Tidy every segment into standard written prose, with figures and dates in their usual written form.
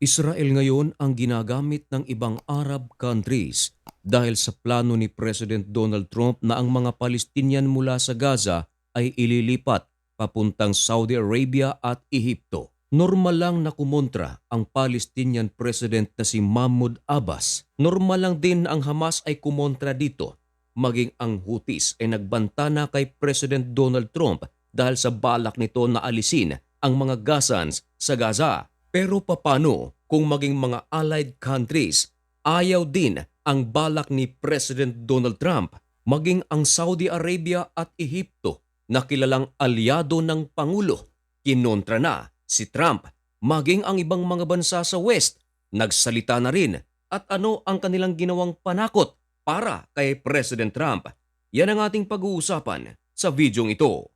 Israel ngayon ang ginagamit ng ibang Arab countries dahil sa plano ni President Donald Trump na ang mga Palestinian mula sa Gaza ay ililipat papuntang Saudi Arabia at Ehipto. Normal lang na kumontra ang Palestinian President na si Mahmoud Abbas. Normal lang din na ang Hamas ay kumontra dito. Maging ang Houthis ay nagbanta na kay President Donald Trump dahil sa balak nito na alisin ang mga Gazans sa Gaza. Pero papano kung maging mga allied countries ayaw din ang balak ni President Donald Trump, maging ang Saudi Arabia at Ehipto na kilalang alyado ng Pangulo, kinontra na si Trump, maging ang ibang mga bansa sa West, nagsalita na rin at ano ang kanilang ginawang panakot para kay President Trump. Yan ang ating pag-uusapan sa videong ito.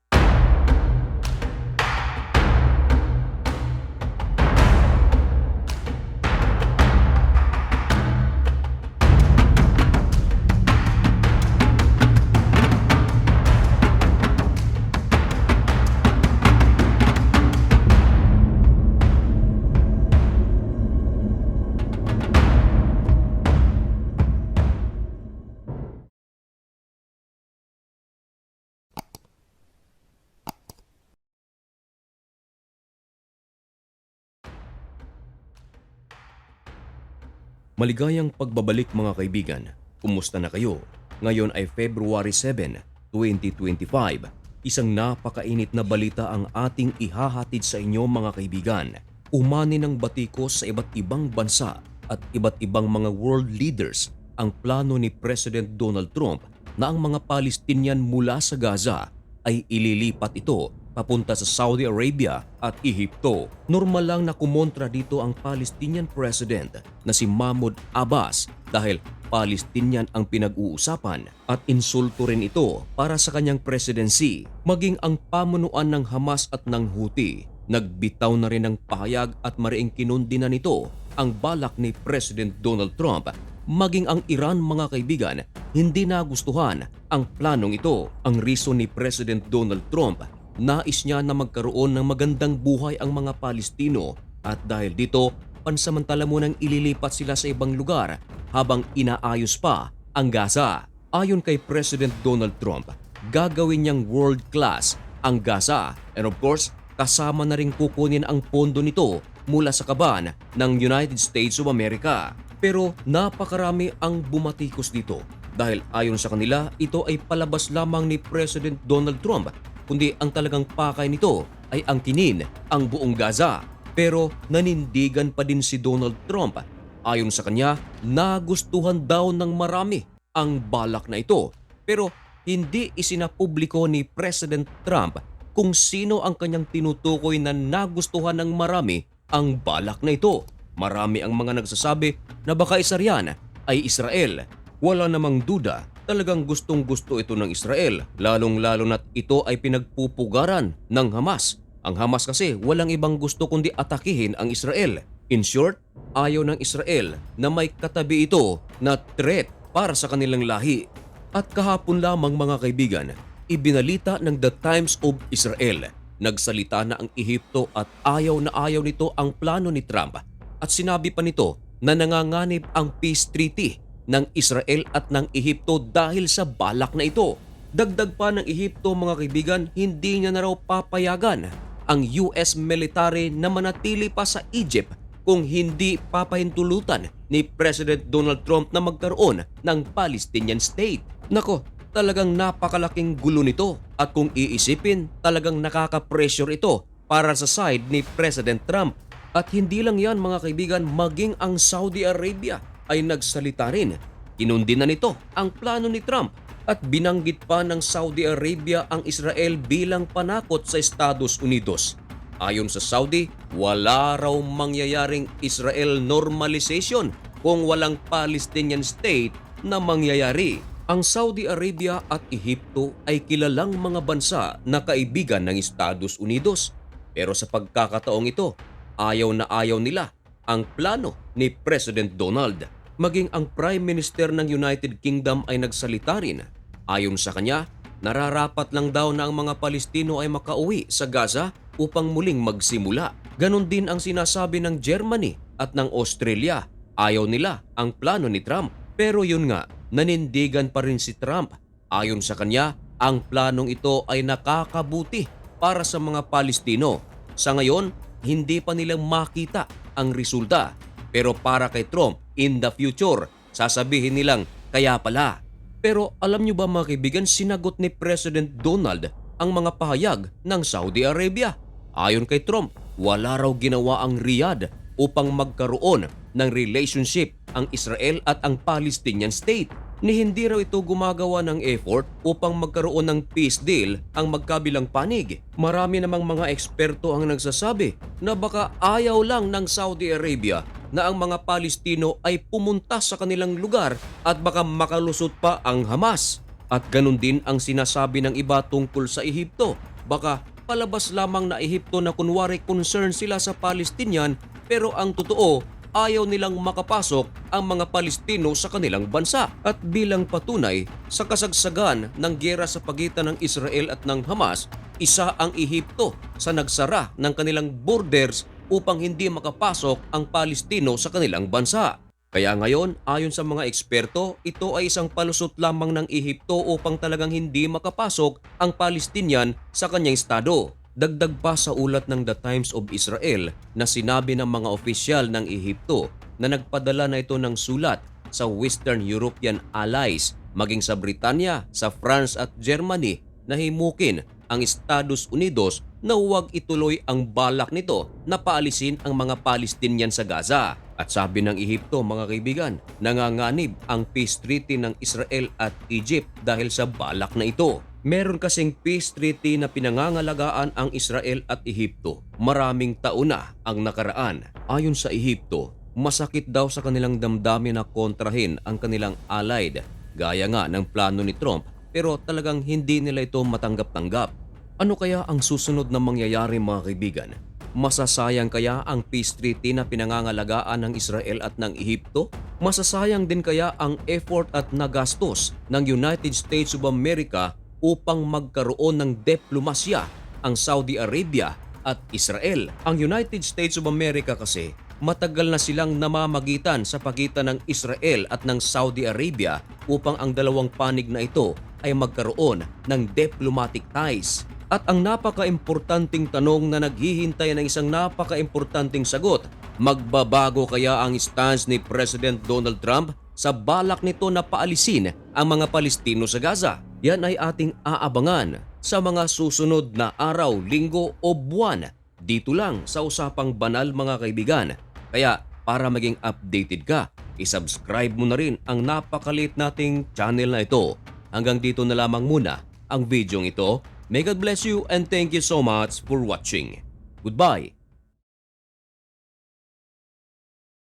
Maligayang pagbabalik mga kaibigan. Kumusta na kayo? Ngayon ay February 7, 2025. Isang napakainit na balita ang ating ihahatid sa inyo mga kaibigan. Umani ng batikos sa iba't ibang bansa at iba't ibang mga world leaders ang plano ni President Donald Trump na ang mga Palestinian mula sa Gaza ay ililipat ito papunta sa Saudi Arabia at Ehipto. Normal lang na kumontra dito ang Palestinian President na si Mahmoud Abbas dahil Palestinian ang pinag-uusapan at insulto rin ito para sa kanyang presidency. Maging ang pamunuan ng Hamas at ng Houthi, nagbitaw na rin ng pahayag at mariing kinundina nito ang balak ni President Donald Trump. Maging ang Iran mga kaibigan, hindi nagustuhan ang planong ito. Ang reason ni President Donald Trump, nais niya na magkaroon ng magandang buhay ang mga Palestino at dahil dito, pansamantala munang ililipat sila sa ibang lugar habang inaayos pa ang Gaza. Ayon kay President Donald Trump, gagawin niyang world class ang Gaza and of course, kasama na rin kukunin ang pondo nito mula sa kaban ng United States of America. Pero napakarami ang bumatikos dito dahil ayon sa kanila, ito ay palabas lamang ni President Donald Trump, kundi ang talagang pakay nito ay angkinin ang buong Gaza. Pero nanindigan pa din si Donald Trump. Ayon sa kanya, nagustuhan daw ng marami ang balak na ito. Pero hindi isinapubliko ni President Trump kung sino ang kanyang tinutukoy na nagustuhan ng marami ang balak na ito. Marami ang mga nagsasabi na baka isa riyan ay Israel. Wala namang duda, talagang gustong-gusto ito ng Israel, lalong-lalo na't ito ay pinagpupugaran ng Hamas. Ang Hamas kasi walang ibang gusto kundi atakihin ang Israel. In short, ayaw ng Israel na may katabi ito na threat para sa kanilang lahi. At kahapon lamang mga kaibigan, ibinalita ng The Times of Israel. Nagsalita na ang Ehipto at ayaw na ayaw nito ang plano ni Trump. At sinabi pa nito na nanganganib ang peace treaty ng Israel at ng Ehipto dahil sa balak na ito. Dagdag pa ng Ehipto mga kaibigan, hindi niya na raw papayagan ang US military na manatili pa sa Egypt kung hindi papahintulutan ni President Donald Trump na magkaroon ng Palestinian state. Nako, talagang napakalaking gulo nito at kung iisipin, talagang nakaka-pressure ito para sa side ni President Trump. At hindi lang yan mga kaibigan, maging ang Saudi Arabia ay nagsalita rin. Kinundi na nito ang plano ni Trump at binanggit pa ng Saudi Arabia ang Israel bilang panakot sa Estados Unidos. Ayon sa Saudi, wala raw mangyayaring Israel normalization kung walang Palestinian state na mangyayari. Ang Saudi Arabia at Ehipto ay kilalang mga bansa na kaibigan ng Estados Unidos. Pero sa pagkakataong ito, ayaw na ayaw nila ang plano ni President Donald. Maging ang Prime Minister ng United Kingdom ay nagsalita rin. Ayon sa kanya, nararapat lang daw na ang mga Palestino ay makauwi sa Gaza upang muling magsimula. Ganon din ang sinasabi ng Germany at ng Australia. Ayaw nila ang plano ni Trump. Pero yun nga, nanindigan pa rin si Trump. Ayon sa kanya, ang planong ito ay nakakabuti para sa mga Palestino. Sa ngayon, hindi pa nilang makita ang resulta. Pero para kay Trump, in the future, sasabihin nilang kaya pala. Pero alam nyo ba mga kaibigan, sinagot ni President Donald ang mga pahayag ng Saudi Arabia. Ayon kay Trump, wala raw ginawa ang Riyadh upang magkaroon ng relationship ang Israel at ang Palestinian state. Ni hindi raw ito gumagawa ng effort upang magkaroon ng peace deal ang magkabilang panig. Marami namang mga eksperto ang nagsasabi na baka ayaw lang ng Saudi Arabia na ang mga Palestino ay pumunta sa kanilang lugar at baka makalusot pa ang Hamas. At ganun din ang sinasabi ng iba tungkol sa Ehipto. Baka palabas lamang na Ehipto na kunwari concern sila sa Palestinian, pero ang totoo, ayaw nilang makapasok ang mga Palestino sa kanilang bansa. At bilang patunay sa kasagsagan ng giyera sa pagitan ng Israel at ng Hamas, isa ang Ehipto sa nagsara ng kanilang borders upang hindi makapasok ang Palestino sa kanilang bansa. Kaya ngayon, ayon sa mga eksperto, ito ay isang palusot lamang ng Ehipto upang talagang hindi makapasok ang Palestinian sa kanyang estado. Dagdag pa sa ulat ng The Times of Israel na sinabi ng mga opisyal ng Ehipto na nagpadala na ito ng sulat sa Western European allies, maging sa Britanya, sa France at Germany, na himukin ang Estados Unidos na huwag ituloy ang balak nito na paalisin ang mga Palestinian sa Gaza. At sabi ng Ehipto mga kaibigan, nanganganib ang peace treaty ng Israel at Egypt dahil sa balak na ito. Meron kasing peace treaty na pinangangalagaan ang Israel at Ehipto. Maraming taon na ang nakaraan. Ayon sa Ehipto, masakit daw sa kanilang damdamin na kontrahin ang kanilang allied, gaya nga ng plano ni Trump, pero talagang hindi nila ito matanggap-tanggap. Ano kaya ang susunod na mangyayari mga kaibigan? Masasayang kaya ang peace treaty na pinangangalagaan ng Israel at ng Ehipto? Masasayang din kaya ang effort at nagastos ng United States of America upang magkaroon ng diplomasya ang Saudi Arabia at Israel? Ang United States of America kasi matagal na silang namamagitan sa pagitan ng Israel at ng Saudi Arabia upang ang dalawang panig na ito ay magkaroon ng diplomatic ties. At ang napaka-importanting tanong na naghihintay ng isang napaka-importanting sagot, magbabago kaya ang stance ni President Donald Trump sa balak nito na paalisin ang mga Palestino sa Gaza? Yan ay ating aabangan sa mga susunod na araw, linggo o buwan dito lang sa Usapang Banal mga kaibigan. Kaya para maging updated ka, isubscribe mo na rin ang napakalit nating channel na ito. Hanggang dito na lamang muna ang video ito. May God bless you and thank you so much for watching. Goodbye.